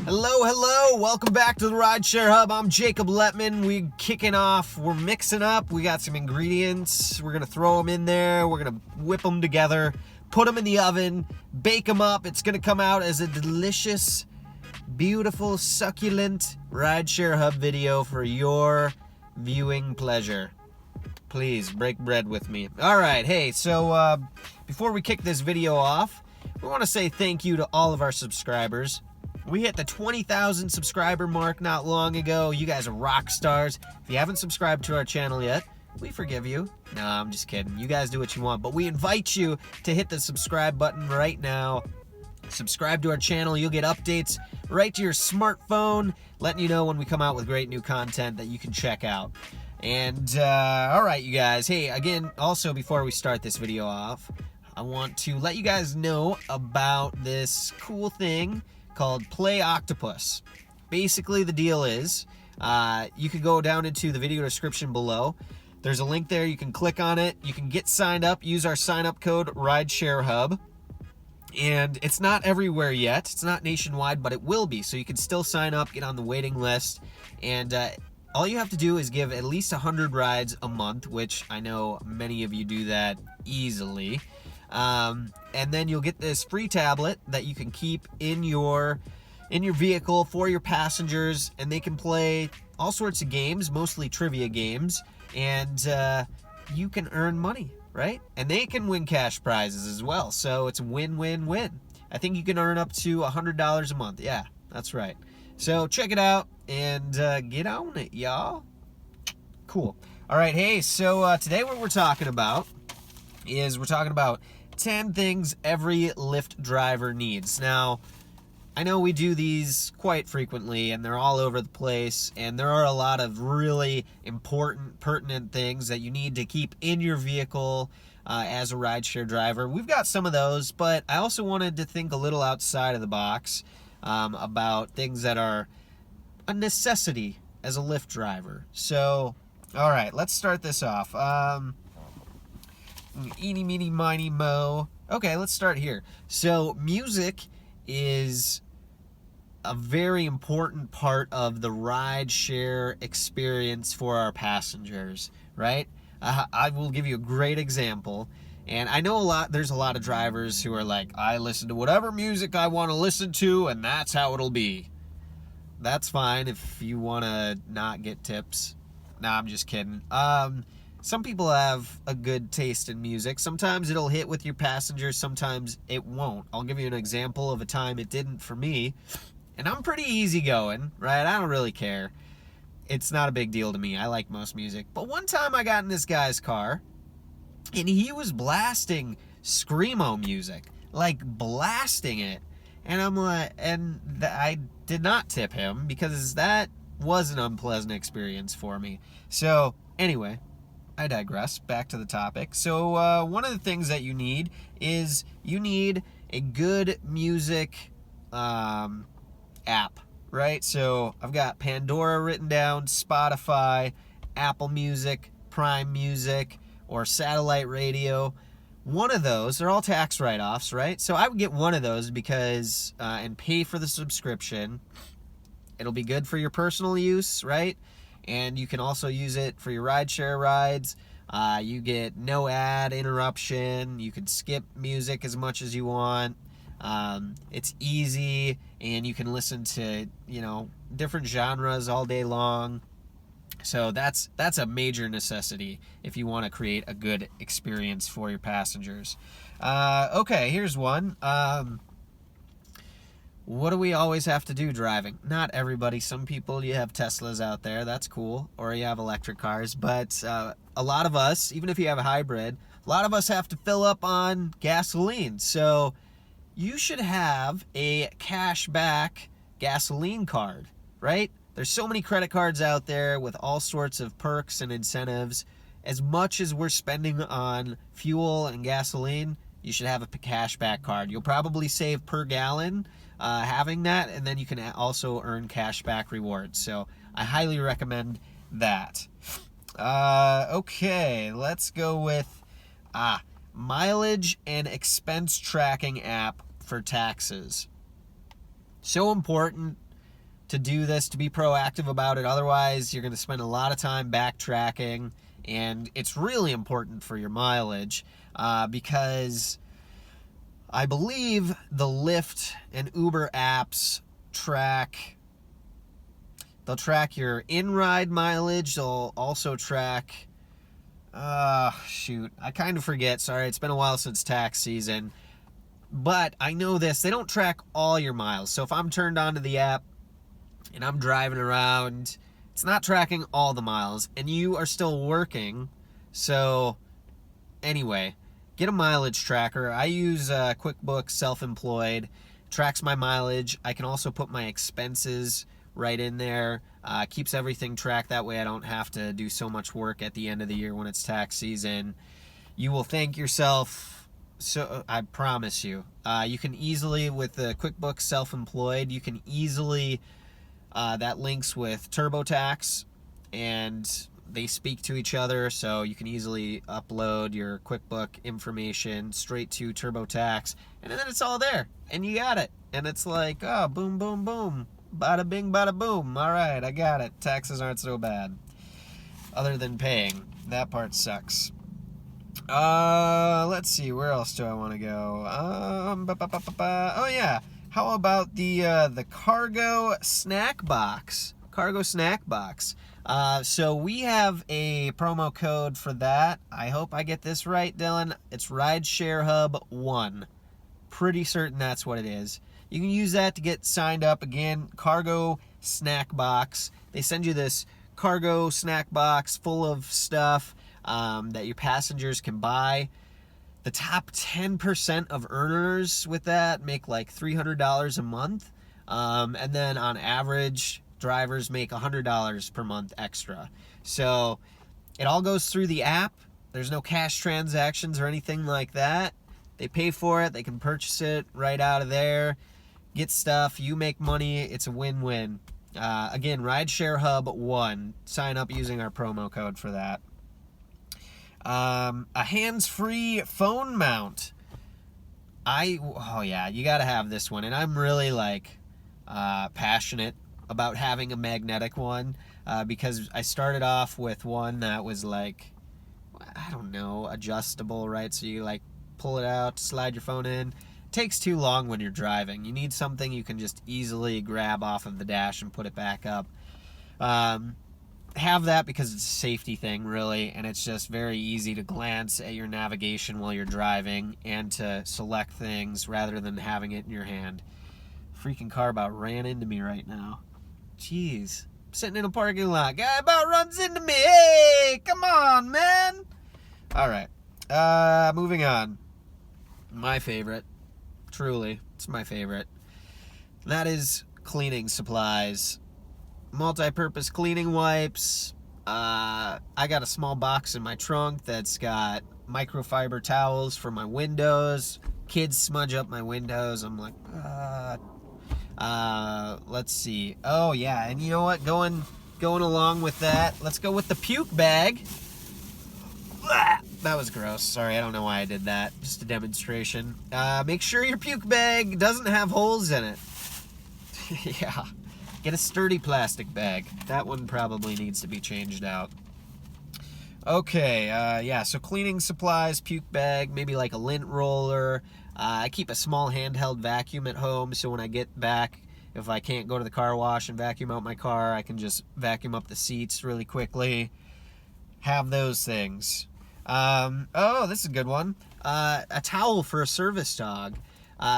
Hello. Welcome back to the Rideshare Hub. I'm Jacob Letman. We're kicking off. We're mixing up. We got some ingredients. We're going to throw them in there. We're going to whip them together, put them in the oven, bake them up. It's going to come out as a delicious, beautiful, succulent Rideshare Hub video for your viewing pleasure. Please break bread with me. All right. Hey, so before we kick this video off, we want to say thank you to all of our subscribers. We hit the 20,000 subscriber mark not long ago. You guys are rock stars. If you haven't subscribed to our channel yet, we forgive you. No, I'm just kidding. You guys do what you want, but we invite you to hit the subscribe button right now. Subscribe to our channel. You'll get updates right to your smartphone, letting you know when we come out with great new content that you can check out. And, all right, you guys. Hey, again, also before we start this video off, I want to let you guys know about this cool thing called Play Octopus. Basically, the deal is you can go down into the video description below. There's a link there. You can click on it. You can get signed up. Use our sign-up code RideshareHub. And it's not everywhere yet. It's not nationwide, but it will be. So you can still sign up, get on the waiting list. And all you have to do is give at least 100 rides a month, which I know many of you do that easily. And then you'll get this free tablet that you can keep in your vehicle for your passengers, and they can play all sorts of games, mostly trivia games, and you can earn money, right? And they can win cash prizes as well, so it's win-win-win. I think you can earn up to $100 a month. Yeah, that's right. So check it out and get on it, y'all. Cool. All right, hey, so today what we're talking about is 10 things every Lyft driver needs. Now, I know we do these quite frequently, and they're all over the place, and there are a lot of really important, pertinent things that you need to keep in your vehicle as a rideshare driver. We've got some of those, but I also wanted to think a little outside of the box about things that are a necessity as a Lyft driver. So, all right, let's start this off. Eeny, meeny, miny, mo. Okay, let's start here. So music is a very important part of the rideshare experience for our passengers, right? I will give you a great example. And I know there's a lot of drivers who are like, I listen to whatever music I want to listen to, and that's how it'll be. That's fine if you want to not get tips. Nah, I'm just kidding. Some people have a good taste in music. Sometimes it'll hit with your passengers, sometimes it won't. I'll give you an example of a time it didn't for me. And I'm pretty easygoing, right? I don't really care. It's not a big deal to me. I like most music. But one time I got in this guy's car, and he was blasting screamo music. Like, blasting it. And I'm like, I did not tip him, because that was an unpleasant experience for me. So, anyway, I digress. Back to the topic. So one of the things that you need is you need a good music app, right? So I've got Pandora written down, Spotify, Apple Music, Prime Music, or satellite radio. One of those, they're all tax write-offs, right? So I would get one of those because, and pay for the subscription. It'll be good for your personal use, right? And you can also use it for your rideshare rides. You get no ad interruption. You can skip music as much as you want. It's easy, and you can listen to, different genres all day long. So that's a major necessity if you want to create a good experience for your passengers. Okay, here's one. What do we always have to do driving? Not everybody. Some people, you have Teslas out there. That's cool. Or you have electric cars. But a lot of us, even if you have a hybrid, a lot of us have to fill up on gasoline. So you should have a cashback gasoline card, right? There's so many credit cards out there with all sorts of perks and incentives. As much as we're spending on fuel and gasoline, you should have a cashback card. You'll probably save per gallon having that, and then you can also earn cashback rewards. So I highly recommend that. Okay, let's go with mileage and expense tracking app for taxes. So important. to do this, to be proactive about it. Otherwise, you're going to spend a lot of time backtracking, and it's really important for your mileage because I believe the Lyft and Uber apps they'll track your in-ride mileage. They'll also track, shoot, I kind of forget. Sorry, it's been a while since tax season. But I know this, they don't track all your miles. So if I'm turned on to the app and I'm driving around, it's not tracking all the miles, and you are still working. So anyway, get a mileage tracker. I use QuickBooks Self-Employed, tracks my mileage. I can also put my expenses right in there, keeps everything tracked. That way I don't have to do so much work at the end of the year when it's tax season. You will thank yourself. So I promise you, you can easily, with the QuickBooks Self-Employed, you can easily, that links with TurboTax, and they speak to each other, so you can easily upload your QuickBook information straight to TurboTax, and then it's all there, and you got it. And it's like, oh, boom, boom, boom, bada bing, bada boom. All right, I got it. Taxes aren't so bad, other than paying. That part sucks. Let's see, where else do I want to go? Oh yeah, how about the cargo snack box? Cargo snack box. So we have a promo code for that. I hope I get this right, Dylan. It's RideshareHub1. Pretty certain that's what it is. You can use that to get signed up. Again, cargo snack box. They send you this cargo snack box full of stuff that your passengers can buy. The top 10% of earners with that make like $300 a month. And then on average, drivers make $100 per month extra. So it all goes through the app. There's no cash transactions or anything like that. They pay for it. They can purchase it right out of there. Get stuff. You make money. It's a win-win. Again, RideshareHub1. Sign up using our promo code for that. A hands-free phone mount. Oh yeah, you gotta have this one. And I'm really passionate about having a magnetic one, because I started off with one that was adjustable, right? So you pull it out, slide your phone in. It takes too long when you're driving. You need something you can just easily grab off of the dash and put it back up. Have that because it's a safety thing, really, and it's just very easy to glance at your navigation while you're driving and to select things rather than having it in your hand. Freaking car about ran into me right now. Jeez. I'm sitting in a parking lot. Guy about runs into me. Hey, come on, man. All right. Moving on. My favorite. Truly, it's my favorite. That is cleaning supplies. Multi-purpose cleaning wipes. I got a small box in my trunk that's got microfiber towels for my windows. Kids smudge up my windows. I'm like, let's see. Oh yeah, and you know what? Going along with that, let's go with the puke bag. That was gross. Sorry, I don't know why I did that. Just a demonstration. Make sure your puke bag doesn't have holes in it. Yeah. Get a sturdy plastic bag. That one probably needs to be changed out. Okay, yeah, so cleaning supplies, puke bag, maybe like a lint roller. I keep a small handheld vacuum at home, so when I get back, if I can't go to the car wash and vacuum out my car, I can just vacuum up the seats really quickly. Have those things. Oh, this is a good one. A towel for a service dog.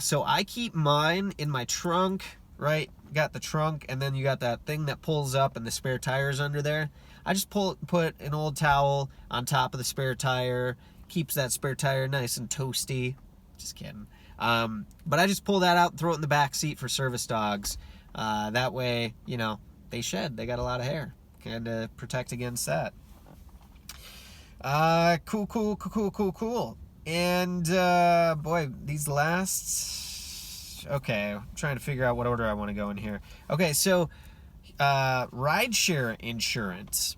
So I keep mine in my trunk, right? Got the trunk, and then you got that thing that pulls up and the spare tires under there. I just put an old towel on top of the spare tire, keeps that spare tire nice and toasty. Just kidding. But I just pull that out and throw it in the back seat for service dogs. That way, they shed. They got a lot of hair. Kind of protect against that. Cool. And, boy, these last... Okay, I'm trying to figure out what order I want to go in here. Okay, so rideshare insurance.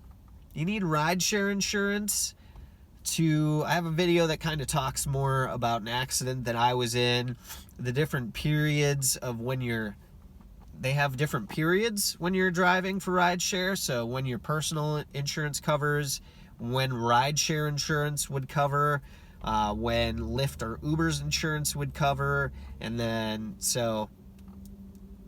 You need rideshare insurance I have a video that kind of talks more about an accident that I was in, the different periods of when you're they have different periods when you're driving for rideshare. So when your personal insurance covers, when rideshare insurance would cover, when Lyft or Uber's insurance would cover, and then, so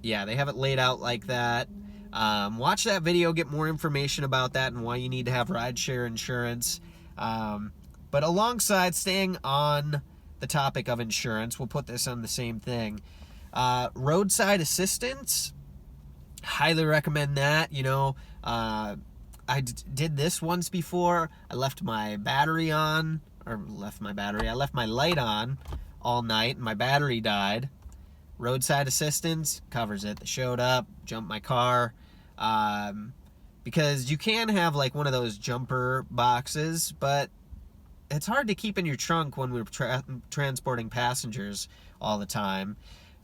yeah, they have it laid out like that. Watch that video, get more information about that and why you need to have rideshare insurance. But alongside staying on the topic of insurance, we'll put this on the same thing. Roadside assistance, highly recommend that. You know, I did this once before. I left my battery on, I left my light on all night and my battery died. Roadside assistance covers it. They showed up, jumped my car. Because you can have like one of those jumper boxes, but it's hard to keep in your trunk when we're transporting passengers all the time,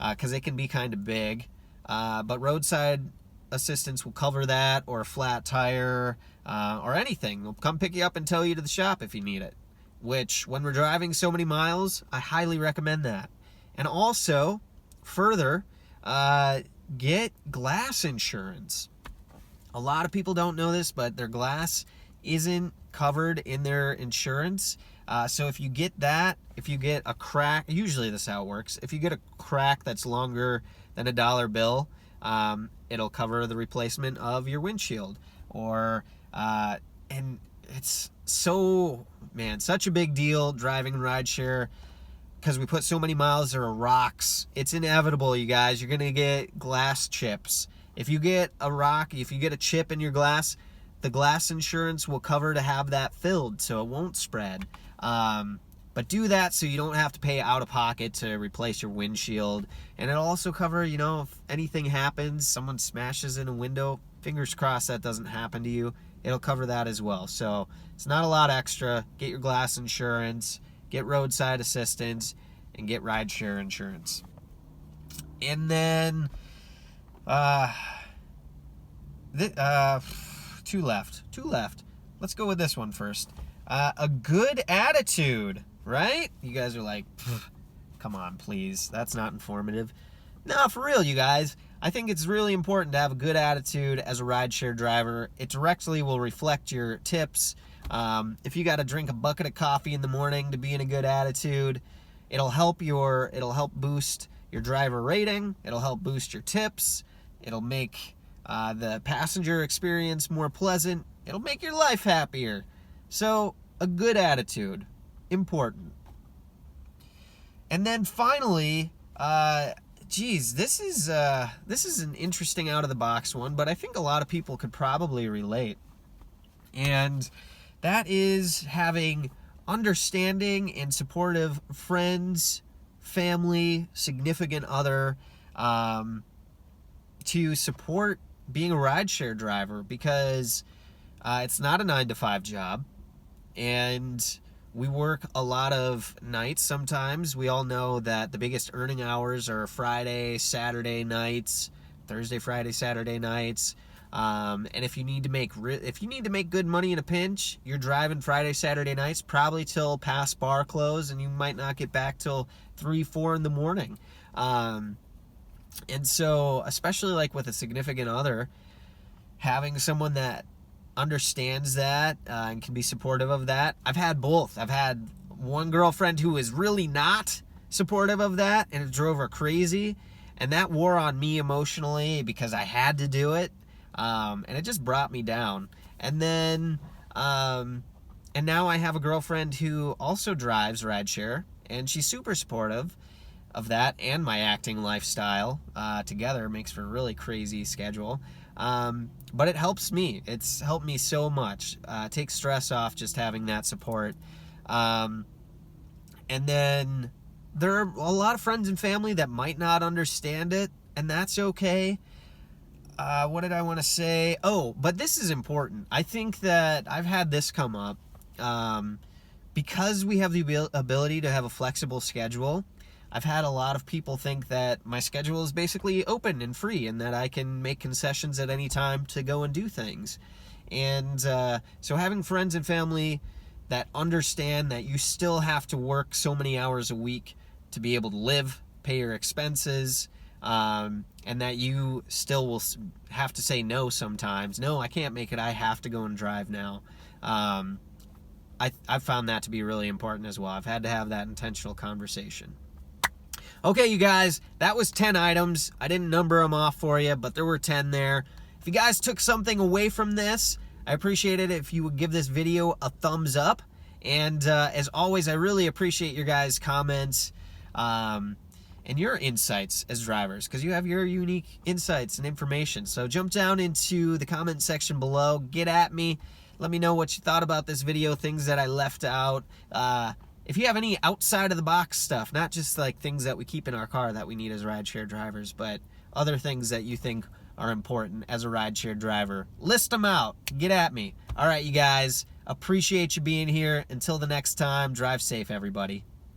because it can be kind of big. But roadside assistance will cover that, or a flat tire, or anything. They'll come pick you up and tow you to the shop if you need it, which when we're driving so many miles, I highly recommend that. And also, further, get glass insurance. A lot of people don't know this, but their glass isn't covered in their insurance. So if you get that, if you get a crack, usually this is how it works. If you get a crack that's longer than $1 bill, it'll cover the replacement of your windshield. Or, and it's so, man, such a big deal driving rideshare, because we put so many miles, there are rocks. It's inevitable, you guys. You're going to get glass chips. If you get a rock, if you get a chip in your glass, the glass insurance will cover to have that filled so it won't spread. But do that so you don't have to pay out of pocket to replace your windshield. And it'll also cover, you know, if anything happens, someone smashes in a window, fingers crossed that doesn't happen to you, it'll cover that as well. So it's not a lot extra. Get your glass insurance, get roadside assistance, and get rideshare insurance. And then two left. Let's go with this one first. A good attitude, right? You guys are like, come on, please. That's not informative. No, for real, you guys. I think it's really important to have a good attitude as a rideshare driver. It directly will reflect your tips. If you got to drink a bucket of coffee in the morning to be in a good attitude, it'll help boost your driver rating. It'll help boost your tips. It'll make the passenger experience more pleasant. It'll make your life happier. So, a good attitude, important. And then finally, this is an interesting out of the box one, but I think a lot of people could probably relate. And that is having understanding and supportive friends, family, significant other, to support being a rideshare driver, because it's not a 9-to-5 job, and we work a lot of nights sometimes. We all know that the biggest earning hours are Friday, Saturday nights, Thursday, Friday, Saturday nights. And if you need to make good money in a pinch, you're driving Friday, Saturday nights, probably till past bar close, and you might not get back till 3, 4 in the morning. And so, especially like with a significant other, having someone that understands that and can be supportive of that. I've had both. I've had one girlfriend who was really not supportive of that, and it drove her crazy, and that wore on me emotionally because I had to do it, and it just brought me down. And then and now I have a girlfriend who also drives rideshare, and she's super supportive of that and my acting lifestyle. Together makes for a really crazy schedule. But it helps me. It's helped me so much. It takes stress off just having that support. And then there are a lot of friends and family that might not understand it, and that's okay. What did I want to say? Oh, but this is important. I think that I've had this come up. Because we have the ability to have a flexible schedule, I've had a lot of people think that my schedule is basically open and free, and that I can make concessions at any time to go and do things. And so having friends and family that understand that you still have to work so many hours a week to be able to live, pay your expenses, and that you still will have to say no sometimes. No, I can't make it. I have to go and drive now. I've found that to be really important as well. I've had to have that intentional conversation. Okay, you guys, that was 10 items. I didn't number them off for you, but there were 10 there. If you guys took something away from this, I appreciate it if you would give this video a thumbs up. And as always, I really appreciate your guys' comments and your insights as drivers, because you have your unique insights and information. So jump down into the comment section below. Get at me. Let me know what you thought about this video, things that I left out. If you have any outside of the box stuff, not just like things that we keep in our car that we need as rideshare drivers, but other things that you think are important as a rideshare driver, list them out. Get at me. All right, you guys. Appreciate you being here. Until the next time, drive safe, everybody.